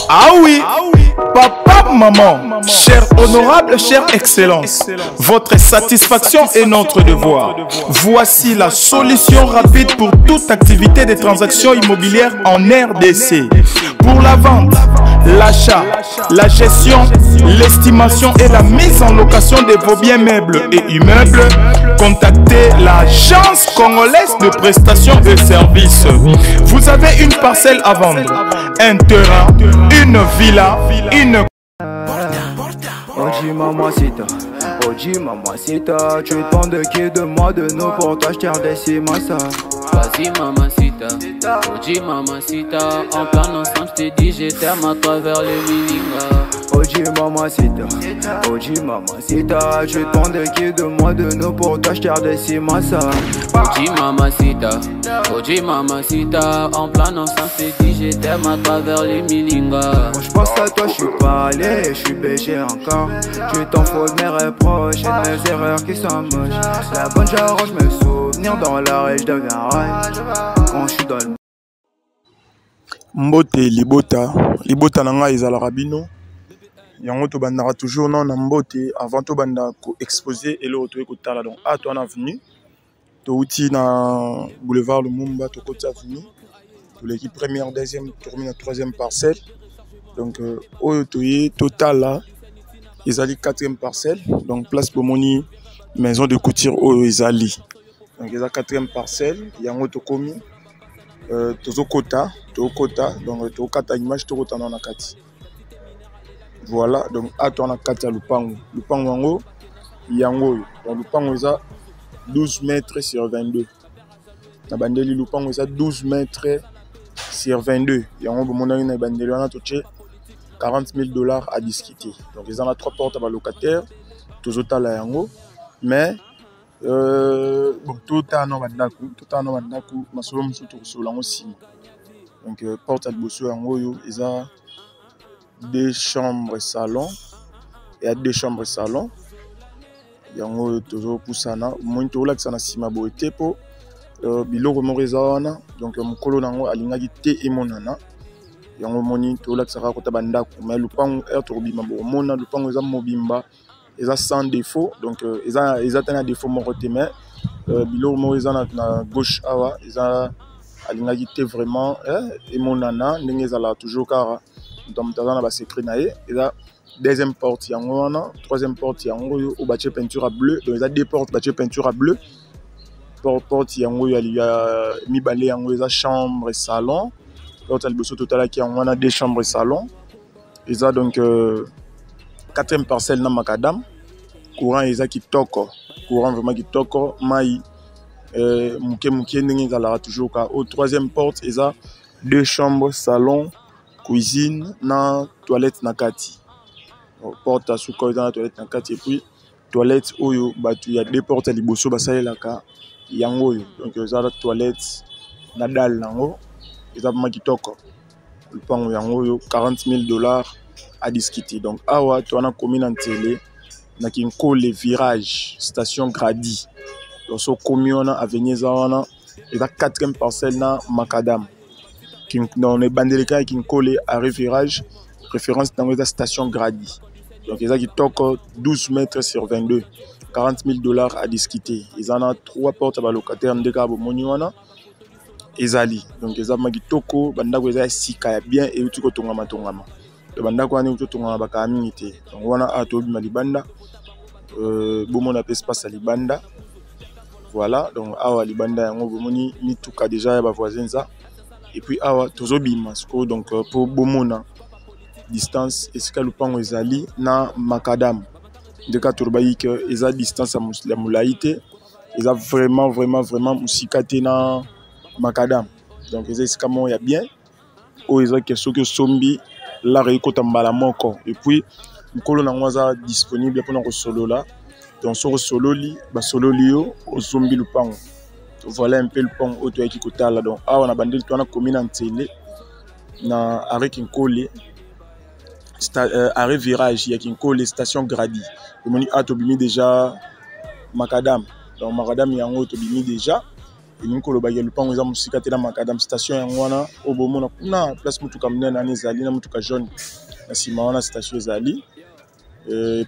Ah oui, papa, maman, cher honorable, chère excellence, votre satisfaction est notre devoir. Voici la solution rapide pour toute activité de transactions immobilières en RDC. Pour la vente, l'achat, la gestion, l'estimation et la mise en location de vos biens meubles et immeubles, contactez l'agence congolaise de prestations et services. Vous avez une parcelle à vendre, un terrain, une villa, une... Oji mamacita, Oji mamacita, tu es tant de qui de moi de nous pour t'acheter des massa. Vas-y mamacita, Oji mamacita, en plan ensemble je t'ai dit je t'aime à travers le milinga. Oji mamacita, tu es tant de qui de moi de nous pour t'acheter des massa. Oji mamacita, en plan ensemble je t'ai dit je t'aime à travers le milinga. Quand je pense à toi je suis pas allé, je suis BG encore. Tu t'en fous de mes reproches et de mes erreurs qui sont moches. La bonne j'arrange mes souvenirs dans la rage de rail. Quand je suis dans le... Mbote libota nanga ezala rabino. Yango to bandara toujours non mbote avant to banda ko exposer et le retour ekotala donc à toi en avenue. To outi na boulevard Lumumba to côté avenue. Pour l'équipe première, deuxième, termine la troisième parcelle. Donc au total là. Ils allaient quatrième parcelle, donc place pour moni maison de couture au Izali. Donc ils ont quatrième parcelle, il y a un autre commis, tozo kota, donc to kata image to kota na kati. Voilà, donc à toi na kati à lupango yango yango. Donc lupango ça 12 mètres sur 22. Na bandeli lupango ça 12 mètres sur 22. Yango bomona na bandeli wana toche $40 000 à discuter. Donc, ils ont 3 portes à locataire, tous autant la yango. Mais, bon, tout un an bandaku, ma solo msuto sur la aussi. Donc, porte à bosso yango, ils ont 2 chambres salon. Et à 2 chambres salon. Yango, toujours poussana. Moi, tout là que ça n'a sima boete po. Biloko morizana. Donc, mon colo nango, alingagi te et monana. Yango moni to la sera kota bandako mais lupango to bimba bo mona lupango eza mobimba eza sans défaut donc eza tana défaut mo côté mais bilo mo eza na gauche awa eza alingaki te vraiment et monana ndenge ezala toujours car donc tazana ba secret na ye eza deuxième porte yango wana troisième porte yango yo bâtir peinture à bleu donc eza deux portes bâtir peinture à bleu porte yango ya mibale yango eza chambre et salon. L'autre total qui a 2 chambres et salon. Ils ont donc 4e parcelle dans Macadam. Courant ils ont qui toko. Courant vraiment qui toko. Maï. Mouké n'engala toujours qu'à. Au 3e porte ils ont 2 chambres, salon, cuisine, na toilette nakati. Porte à souka dans la toilette nakati et puis toilette oyo batu il y a 2 portes à liboso basale la ka yango yo. Donc ils ont la toilette nadal nango. Ils ont kitoko. Le pango yango $40 000 à discuter. Donc awa tu as commune en télé na kinko les virages station Grady. Donc so commune avenue zawana et la 4e parcelle na Macadam. Dans les bandeleka kinko les arrêt virage référence dans la station Grady. Donc ils ont kitoko 12 mètres sur 22. $40 000 à discuter. Ils en ont 3 portes à locataire ndeka bo moniwana. Ezali donc eza magitoko bandako eza sika bien et uti ko tongama to bandako ani uti tongama baka mingi te donc wana atobi malibanda bomona espace à libanda voilà donc awa libanda yango bomoni mituka déjà ya ba voisins ça et puis awa tozobima siko donc pour bomona distance esika lupango ezali na Macadam ndeka turbayi que eza distance à mulaité eza vraiment musikate na Macadam. Donc, ils disent comment il y a bien. Ou ils ont question que Sombi, la récolte en balamoko. Et puis, nous avons disponible pour notre solo là. Donc, sur le solo li, solo lio, au Sombi le pang. Voilà un peu le pang au toit qui coûte là. Donc, on a bandé le commune en télé. Na avec une colle. Arrêt virage, il y a une colle station Grady. On a déjà Macadam. Donc, Macadam, il y a un autre déjà. elingi koloba ke lupango eza mosika te na makadam station yango wana oyo bomona kuna place motuka monene wana ezali na motuka jaune na nsima wana station ezali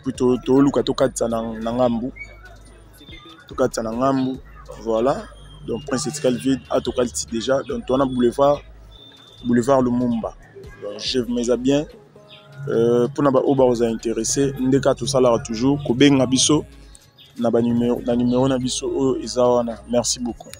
puis toluka tokatisa na ngambu voilà donc Prince Ethical vide atokaliti déjà donc toana boulevard Lumumba donc je mets bien pour na ba oba oza intéressé ndeka to salara toujours ko benga biso na numéro na biso oyo eza wana merci beaucoup.